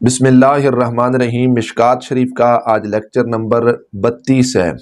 बिस्मिल्लाह अर्रहमान रहीम। मिशकात शरीफ का आज lecture number 32 है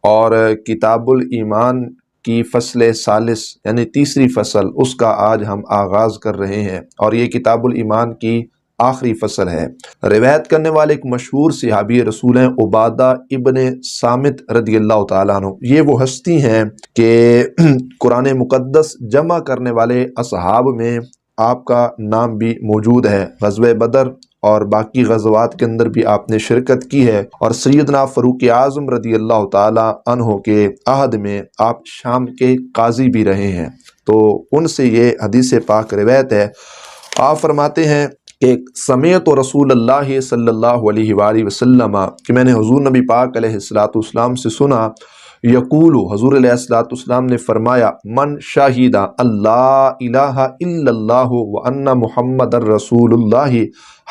और किताबुल ईमान की फ़सल सालिस यानी तीसरी फ़सल उसका आज हम आगाज़ कर रहे हैं और ये किताबुल ईमान की आखिरी फ़सल है। रिवायत करने वाले एक मशहूर सहाबी रसूल हैं उबादा इब्ने सामित रदियल्लाहु ताला अन्हु। ये वो हस्ती हैं कि कुरान मुक़द्दस जमा करने वाले असहाब में आपका नाम भी मौजूद है। ग़ज़वे बदर और बाकी ग़ज़वात के अंदर भी आपने शिरकत की है और सैयदना फ़ारूक आज़म रदियल्लाहु ताला अन्हु के अहद में आप शाम के काजी भी रहे हैं। तो उनसे ये हदीस पाक रिवायत है। आप फरमाते हैं कि समेत रसूलुल्लाह सल्लल्लाहु अलैहि वसल्लम कि मैंने हुज़ूर नबी पाक अलैहिस्सलातु वस्सलाम से सुना, यकूलु हुज़ूर अलैहिस्सलातु वस्सलाम ने फरमाया, मन शाहिदा अल्लाह इलाहा इल्लल्लाहु व अन्ना मुहम्मदर रसूलुल्लाह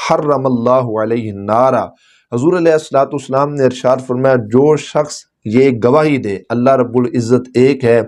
हर्रमल्लाहु अलैहि नारा। हुज़ूर अलैहिस्सलातु वस्सलाम ने इरशाद फरमाया, जो शख्स ये गवाही दे अल्लाह रब्बुल इज़्ज़त एक है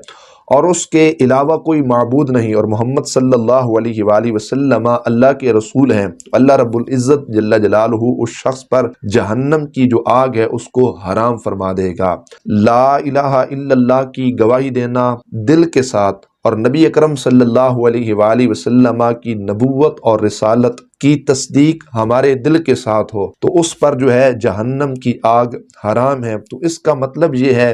और उसके अलावा कोई माबूद नहीं और मोहम्मद सल्लल्लाहु अलैहि वसल्लम अल्लाह के रसूल हैं, अल्लाह रब्बुल इज़्ज़त जल्ला जलालहू उस शख्स पर जहन्नम की जो आग है उसको हराम फरमा देगा। ला इलाहा इल्लल्लाह की गवाही देना दिल के साथ और नबी अकरम सल्लल्लाहु अलैहि वसल्लम की नबुव्वत और रिसालत की तस्दीक हमारे दिल के साथ हो तो उस पर जो है जहन्नम की आग हराम है। तो इसका मतलब ये है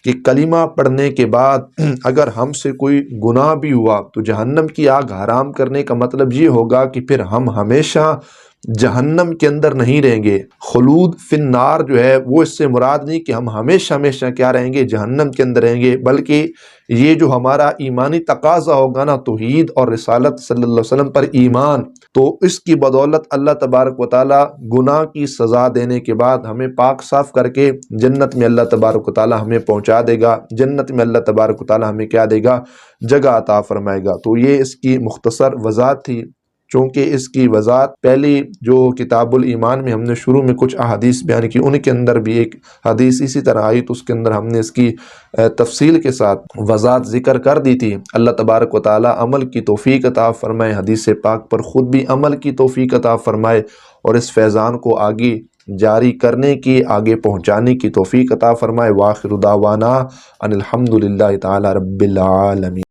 कि कलिमा पढ़ने के बाद अगर हमसे कोई गुनाह भी हुआ तो जहन्नम की आग हराम करने का मतलब ये होगा कि फिर हम हमेशा जहन्नम के अंदर नहीं रहेंगे। खुलूद फिन्नार जो है वो इससे मुराद नहीं कि हम हमेशा हमेशा क्या रहेंगे, जहन्नम के अंदर रहेंगे, बल्कि ये जो हमारा ईमानी तकाज़ा होगा ना तौहीद और रिसालत सल्लल्लाहु अलैहि वसल्लम पर ईमान, तो इसकी बदौलत अल्लाह तबारक व तआला गुनाह की सज़ा देने के बाद हमें पाक साफ़ करके जन्नत में अल्लाह तबारक व तआला हमें पहुँचा देगा। जन्नत में अल्लाह तबारक व तआला हमें क्या देगा, जगह अता फरमाएगा। तो ये इसकी मुख्तसर वज़ाहत थी। चूँकि इसकी वज़ाहत पहली जो किताबुल ईमान में हमने शुरू में कुछ अहादीस बयान की उनके अंदर भी एक हदीस इसी तरह आई तो उसके अंदर हमने इसकी तफसील के साथ वज़ाहत ज़िक्र कर दी थी। अल्लाह तबारक व तआला अमल की तौफ़ीक़ अता फ़रमाए, हदीस पाक पर ख़ुद भी अमल की तौफ़ीक़ अता फ़रमाए और इस फैज़ान को आगे जारी करने की, आगे पहुँचाने की तौफ़ीक़ अता फ़रमाए। वाखिरु दावाना अनिल हम्दुलिल्लाहि तआला रब्बिल आलमीन।